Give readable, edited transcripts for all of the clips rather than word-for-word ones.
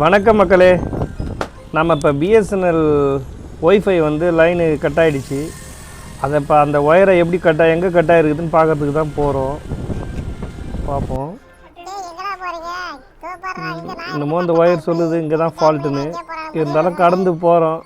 வணக்கம் மக்களே. நம்ம இப்போ பிஎஸ்என்எல் ஒய்ஃபை வந்து லைனு கட் ஆகிடுச்சு. அதை இப்போ அந்த ஒயரை எப்படி எங்கே கட் ஆகிருக்குதுன்னு பார்க்கறதுக்கு தான் போகிறோம். பார்ப்போம். இன்னமும் அந்த ஒயர் சொல்லுது இங்கே தான் ஃபால்ட்டுன்னு. இருந்தாலும் கடந்து போகிறோம்.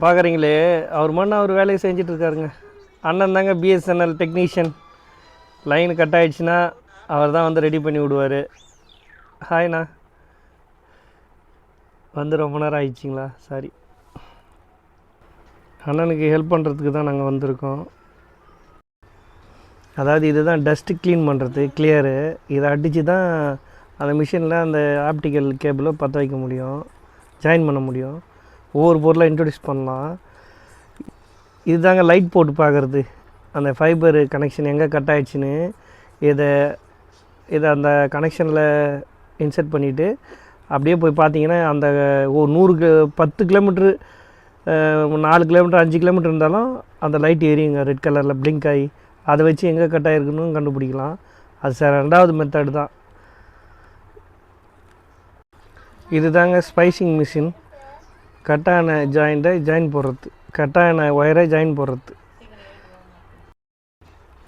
பார்க்குறீங்களே, அவர் வேலையை செஞ்சிட்ருக்காருங்க. அண்ணன் தாங்க பிஎஸ்என்எல் டெக்னீஷியன். லைன் கட் ஆகிடுச்சுன்னா அவர் தான் வந்து ரெடி பண்ணி விடுவார். ஹாய்ண்ணா. வந்து ரொம்ப நேரம் ஆயிடுச்சிங்களா? சாரி. அண்ணனுக்கு ஹெல்ப் பண்ணுறதுக்கு தான் நாங்கள் வந்திருக்கோம். அதாவது இதுதான் டஸ்ட்டு க்ளீன் பண்ணுறது, கிளியரு. இதை அடித்து தான் அந்த மிஷினில் அந்த ஆப்டிக்கல் கேபிளை பற்ற வைக்க முடியும், ஜாயின் பண்ண முடியும். ஒவ்வொரு பொருளாக இன்ட்ரடியூஸ் பண்ணலாம். இது தாங்க லைட் போட்டு பார்க்குறது, அந்த ஃபைபர் கனெக்ஷன் எங்கே கட் ஆகிடுச்சின்னு. இதை அந்த கனெக்ஷனில் இன்சர்ட் பண்ணிவிட்டு அப்படியே போய் பார்த்தீங்கன்னா அந்த ஒரு 10 கிலோமீட்ரு 4 கிலோமீட்டர் 5 கிலோமீட்டர் இருந்தாலும் அந்த லைட் எரியுங்க, ரெட் கலரில் பிளிங்க் ஆகி. அதை வச்சு எங்கே கட் ஆகிருக்குன்னு கண்டுபிடிக்கலாம். அது ரெண்டாவது மெத்தட் தான். இது தாங்க ஸ்பைசிங் மிஷின். கட்டான ஜாயிண்ட்டை ஜாயின் போடுறது, கட்டான ஒயரை ஜாயின் போடுறது.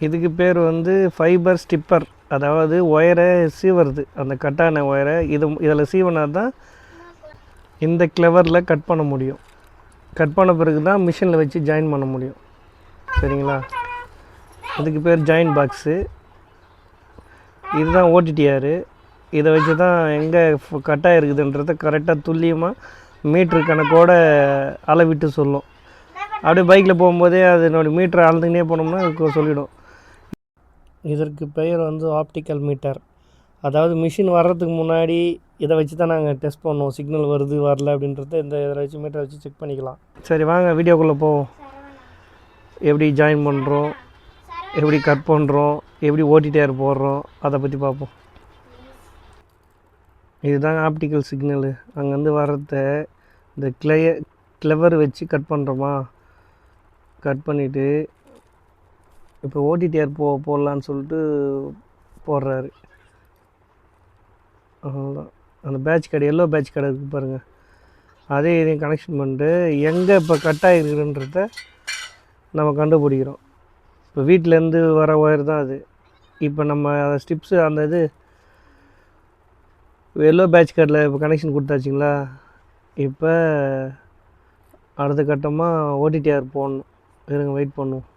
இதுக்கு பேர் வந்து ஃபைபர் ஸ்டிப்பர். அதாவது ஒயரை சீவுறது, அந்த கட்டான ஒயரை இதில் சீவனா தான் இந்த கிளவரில் கட் பண்ண முடியும். கட் பண்ண பிறகு தான் மிஷினில் வச்சு ஜாயின் பண்ண முடியும். சரிங்களா? அதுக்கு பேர் ஜாயின் பாக்ஸு. இதுதான் ஓடிடிஆர். இதை வச்சு தான் எங்கே கட்டாக இருக்குதுன்றதை கரெக்டாக துல்லியமாக மீட்ரு கணக்கோடு அளவிட்டு சொல்லும். அப்படியே பைக்கில் போகும்போதே அதனோட மீட்டரை அளந்துக்கினே போனோம்னா அதுக்கு சொல்லிவிடும். இதற்கு பெயர் வந்து ஆப்டிக்கல் மீட்டர். அதாவது மிஷின் வர்றதுக்கு முன்னாடி இதை வச்சு தான் நாங்கள் டெஸ்ட் பண்ணுவோம், சிக்னல் வருது வரல அப்படின்றத இதில் வச்சு மீட்டரை வச்சு செக் பண்ணிக்கலாம். சரி வாங்க வீடியோக்குள்ளே போவோம். எப்படி ஜாயின் பண்ணுறோம், எப்படி கட் பண்ணுறோம், எப்படி ஓடிடிஆர் போடுறோம், அதை பற்றி பார்ப்போம். இதுதாங்க ஆப்டிக்கல் சிக்னலு. அங்கேருந்து வர்றத இந்த கிளவர் வச்சு கட் பண்ணுறோமா, கட் பண்ணிவிட்டு இப்போ ஓடிடிஆர் போடலான்னு சொல்லிட்டு போடுறாரு. அவ்வளோதான். அந்த patch card, yellow patch card இருக்குது பாருங்கள், அதே இதையும் கனெக்ஷன் பண்ணிட்டு எங்கே இப்போ கட் ஆகிருக்குன்றத நம்ம கண்டுபிடிக்கிறோம். இப்போ வீட்டிலேருந்து வர ஒயர் தான் அது. இப்போ நம்ம அதை ஸ்டிப்ஸு அந்த இது எல்லோ பேட்ச் கார்டில் இப்போ கனெக்ஷன் கொடுத்தாச்சுங்களா. இப்போ அடுத்த கட்டமாக ஓடிடிஆர் போடணும். இருங்க வெயிட் பண்ணுவோம்.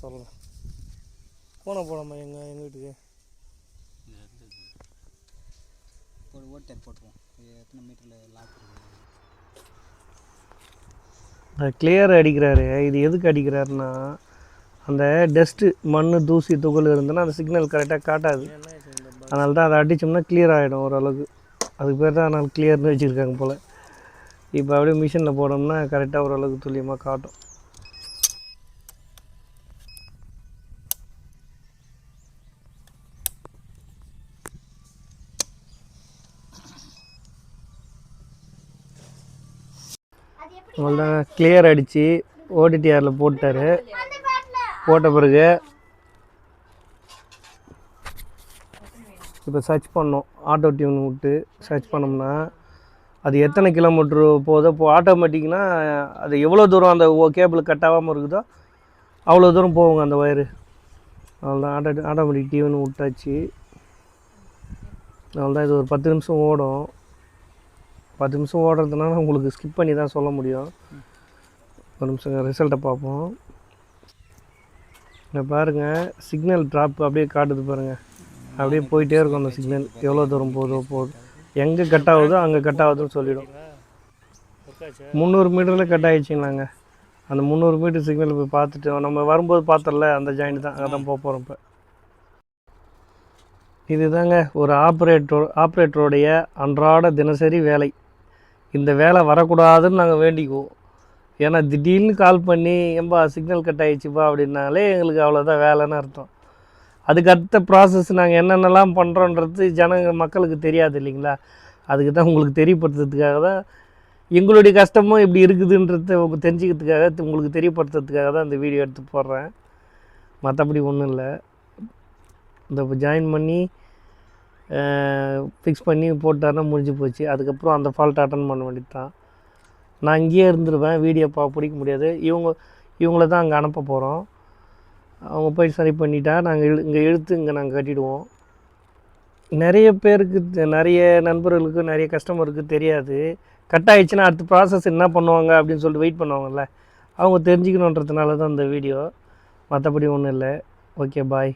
சொல்லலாம் ஃபோனை போடாமல் எங்கள் வீட்டுக்கு ஓடிடிஆர் போட்டுருவோம். எத்தனை மீட்டரில் லாக் கிளியர் அடிக்கிறாரு. இது எதுக்கு அடிக்கிறாருன்னா, அந்த டஸ்ட்டு மண் தூசி துகள் இருந்ததுன்னா அந்த சிக்னல் கரெக்டாக காட்டாது. அதனால தான் அதை அடித்தோம்னா கிளியர் ஆகிடும் ஓரளவுக்கு. அதுக்கு பேர் தான் அதனால் கிளியர்னு வச்சுருக்காங்க போல். இப்போ அப்படியே மிஷினில் போனோம்னா கரெக்டாக ஓரளவுக்கு துல்லியமாக காட்டும். அவ்வளோதாங்க, கிளியர் அடித்து ஓடிடிஆரில் போட்டார். போட்ட பிறகு இப்போ சர்ச் பண்ணோம். ஆட்டோ டியூன் விட்டு சர்ச் பண்ணோம்னா அது எத்தனை கிலோமீட்ரு போதோ ஆட்டோமேட்டிக்னா அது எவ்வளோ தூரம் அந்த கேபிள் கட் ஆகாமல் இருக்குதோ அவ்வளோ தூரம் போகுங்க அந்த ஒயரு. அவ்வளோதான், ஆட்டோமேட்டிக் டியூன் விட்டாச்சு. அவ்வளோதான். இது ஒரு 10 நிமிஷம் ஓடும். 10 நிமிஷம் ஓடுறதுனால உங்களுக்கு ஸ்கிப் பண்ணி தான் சொல்ல முடியும். ஒரு நிமிஷம் ரிசல்ட்டை பார்ப்போம். இங்கே பாருங்கள், சிக்னல் ட்ராப் அப்படியே காட்டுது பாருங்கள். அப்படியே போயிட்டே இருக்கும் அந்த சிக்னல். எவ்வளோ தூரம் போகுதோ எங்கே கட் ஆகுதோ அங்கே கட் ஆகுதுன்னு சொல்லிடும். 300 மீட்டரில் கட் ஆகிடுச்சிங்களாங்க. அந்த 300 மீட்டர் சிக்னல் போய் பார்த்துட்டு நம்ம வரும்போது பார்த்தரல அந்த ஜாயிண்ட் தான் அதான் போக போகிறோம். இப்போ இதுதாங்க ஒரு ஆப்ரேட்டருடைய அன்றாட தினசரி வேலை. இந்த வேலை வரக்கூடாதுன்னு நாங்கள் வேண்டிக்குவோம். ஏன்னா திடீர்னு கால் பண்ணி எம்பா சிக்னல் கட் ஆகிடுச்சுப்பா அப்படின்னாலே எங்களுக்கு அவ்வளோதான் வேலைன்னு அர்த்தம். அதுக்கு அடுத்த ப்ராசஸ் நாங்கள் என்னென்னலாம் பண்ணுறோன்றது மக்களுக்கு தெரியாது இல்லைங்களா. அதுக்கு தான் உங்களுக்கு தெரியப்படுத்துறதுக்காக தான், எங்களுடைய கஷ்டமும் இப்படி இருக்குதுன்றத தெரிஞ்சுக்கிறதுக்காக, உங்களுக்கு தெரியப்படுத்துறதுக்காக தான் இந்த வீடியோ எடுத்து போடுறேன். மற்றபடி ஒன்றும் இல்லை. இந்த ஜாயின் பண்ணி ஃபிக்ஸ் பண்ணி போட்டாருன்னா முடிஞ்சு போச்சு. அதுக்கப்புறம் அந்த ஃபால்ட் அட்டன் பண்ண வேண்டியது தான். நான் இங்கேயே இருந்துருவேன், வீடியோ பிடிக்க முடியாது. இவங்கள தான் அங்கே அனுப்ப போகிறோம். அவங்க போய் சரி பண்ணிட்டா நாங்கள் இங்கே இழுத்து இங்கே நாங்கள் கட்டிடுவோம். நிறைய பேருக்கு, நிறைய நண்பர்களுக்கு, நிறைய கஸ்டமருக்கு தெரியாது. கட் ஆகிடுச்சுன்னா அடுத்த ப்ராசஸ் என்ன பண்ணுவாங்க அப்படின்னு சொல்லிட்டு வெயிட் பண்ணுவாங்கள்ல, அவங்க தெரிஞ்சுக்கணுன்றதுனால தான் இந்த வீடியோ. மற்றபடி ஒன்றும் இல்லை. ஓகே, பாய்.